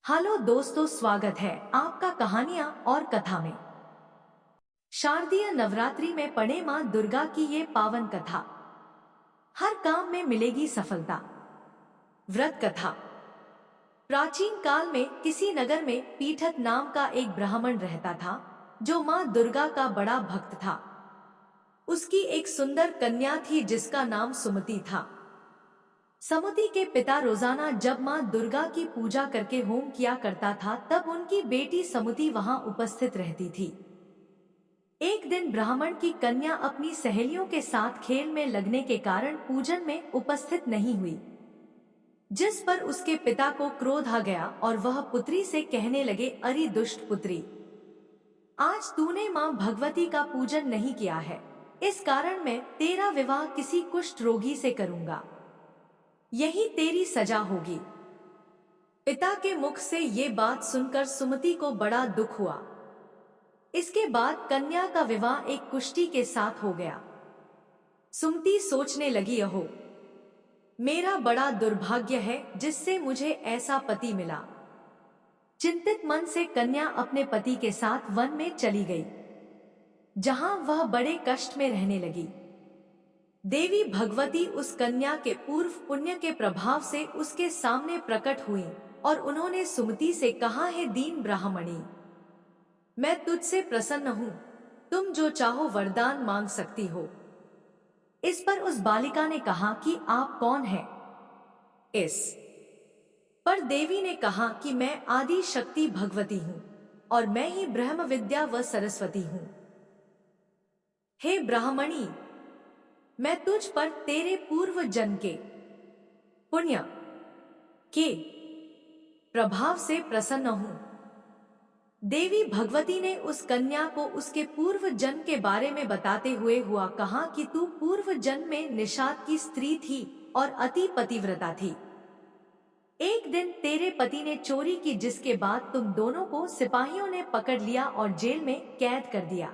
Hello दोस्तों, स्वागत है आपका कहानियाँ और कथा में। शारदीय नवरात्रि में पढ़े माँ दुर्गा की ये पावन कथा। हर काम में मिलेगी सफलता। व्रत कथा। प्राचीन काल में किसी नगर में पीठक नाम का एक ब्राह्मण रहता था, जो माँ दुर्गा का बड़ा भक्त था। उसकी एक सुंदर कन्या थी जिसका नाम सुमति था। सुमति के पिता रोजाना जब माँ दुर्गा की पूजा करके होम किया करता था, तब उनकी बेटी सुमति वहां उपस्थित रहती थी। एक दिन ब्राह्मण की कन्या अपनी सहेलियों के साथ खेल में लगने के कारण पूजन में उपस्थित नहीं हुई, जिस पर उसके पिता को क्रोध आ गया और वह पुत्री से कहने लगे, अरे दुष्ट पुत्री, आज तूने माँ भगवती का पूजन नहीं किया है, इस कारण मैं तेरा विवाह किसी कुष्ठ रोगी से करूंगा। यही तेरी सजा होगी। पिता के मुख से ये बात सुनकर सुमति को बड़ा दुख हुआ। इसके बाद कन्या का विवाह एक कुष्ठी के साथ हो गया। सुमति सोचने लगी, अहो, मेरा बड़ा दुर्भाग्य है जिससे मुझे ऐसा पति मिला। चिंतित मन से कन्या अपने पति के साथ वन में चली गई, जहां वह बड़े कष्ट में रहने लगी। देवी भगवती उस कन्या के पूर्व पुण्य के प्रभाव से उसके सामने प्रकट हुई और उन्होंने सुमति से कहा, है दीन ब्राह्मणी, मैं तुझसे प्रसन्न हूँ, तुम जो चाहो वरदान मांग सकती हो। इस पर उस बालिका ने कहा कि आप कौन हैं? इस पर देवी ने कहा कि मैं आदि शक्ति भगवती हूँ और मैं ही ब्रह्म विद्या व सरस्वती हूँ। हे ब्राह्मणी, मैं तुझ पर तेरे पूर्व जन्म के पुण्य के प्रभाव से प्रसन्न हूँ। देवी भगवती ने उस कन्या को उसके पूर्व जन्म के बारे में बताते हुए हुआ कहा कि तू पूर्व जन्म में निषाद की स्त्री थी और अति पतिव्रता थी। एक दिन तेरे पति ने चोरी की, जिसके बाद तुम दोनों को सिपाहियों ने पकड़ लिया और जेल में कैद कर दिया।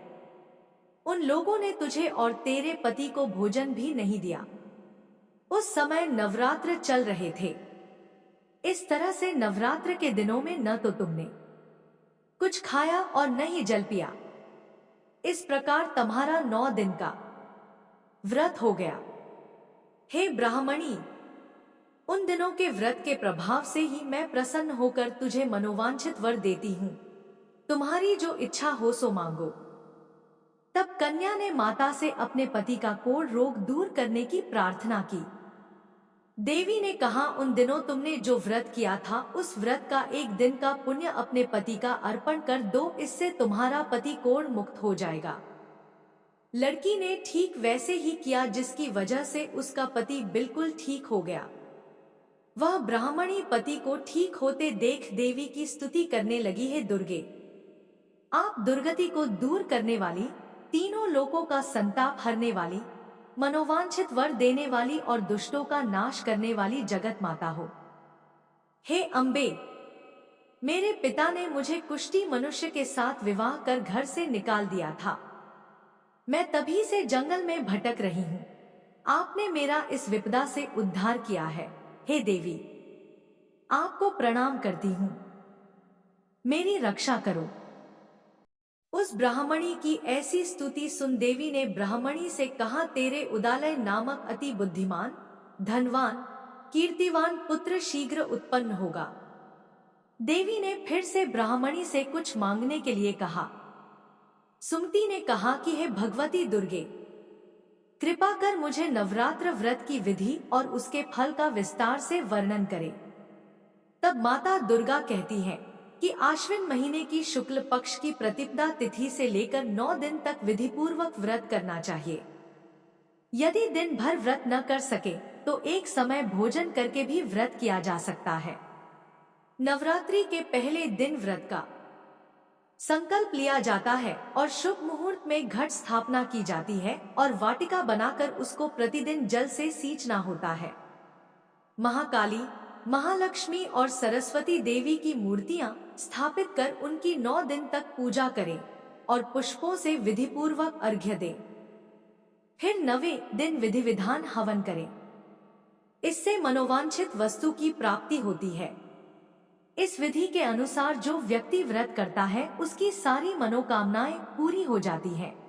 उन लोगों ने तुझे और तेरे पति को भोजन भी नहीं दिया। उस समय नवरात्र चल रहे थे। इस तरह से नवरात्र के दिनों में न तो तुमने कुछ खाया और न ही जल पिया। इस प्रकार तुम्हारा 9 दिन का व्रत हो गया। हे ब्राह्मणी, उन दिनों के व्रत के प्रभाव से ही मैं प्रसन्न होकर तुझे मनोवांछित वर देती हूँ। तुम्हारी जो इच्छा हो सो मांगो। तब कन्या ने माता से अपने पति का कोढ़ रोग दूर करने की प्रार्थना की। देवी ने कहा, उन दिनों तुमने जो व्रत किया था, उस व्रत का एक दिन का पुण्य अपने पति का अर्पण कर दो, इससे तुम्हारा पति कोढ़ मुक्त हो जाएगा। लड़की ने ठीक वैसे ही किया, जिसकी वजह से उसका पति बिल्कुल ठीक हो गया। वह ब्राह्मणी पति को ठीक होते देख देवी की स्तुति करने लगी, है दुर्गे, आप दुर्गति को दूर करने वाली, तीनों लोकों का संताप हरने वाली, मनोवांछित वर देने वाली और दुष्टों का नाश करने वाली जगत माता हो। हे अम्बे, मेरे पिता ने मुझे कुष्ठी मनुष्य के साथ विवाह कर घर से निकाल दिया था। मैं तभी से जंगल में भटक रही हूँ। आपने मेरा इस विपदा से उद्धार किया है। हे देवी, आपको प्रणाम करती हूँ, मेरी रक्षा करो। उस ब्राह्मणी की ऐसी स्तुति सुन देवी ने ब्राह्मणी से कहा, तेरे उदालय नामक अति बुद्धिमान, धनवान, कीर्तिवान पुत्र शीघ्र उत्पन्न होगा। देवी ने फिर से ब्राह्मणी से कुछ मांगने के लिए कहा। सुमति ने कहा कि हे भगवती दुर्गे, कृपा कर मुझे नवरात्र व्रत की विधि और उसके फल का विस्तार से वर्णन करे। तब माता दुर्गा कहती है कि आश्विन महीने की शुक्ल पक्ष की प्रतिपदा तिथि से लेकर 9 दिन तक विधिपूर्वक व्रत करना चाहिए। यदि दिन भर व्रत न कर सके तो एक समय भोजन करके भी व्रत किया जा सकता है। नवरात्रि के पहले दिन व्रत का संकल्प लिया जाता है और शुभ मुहूर्त में घट स्थापना की जाती है और वाटिका बनाकर उसको प्रतिदिन जल से सींचना होता है। महाकाली, महालक्ष्मी और सरस्वती देवी की मूर्तियां स्थापित कर उनकी 9 दिन तक पूजा करें और पुष्पों से विधिपूर्वक अर्घ्य दें। फिर 9वें दिन विधि विधान हवन करें। इससे मनोवांछित वस्तु की प्राप्ति होती है। इस विधि के अनुसार जो व्यक्ति व्रत करता है उसकी सारी मनोकामनाएं पूरी हो जाती है।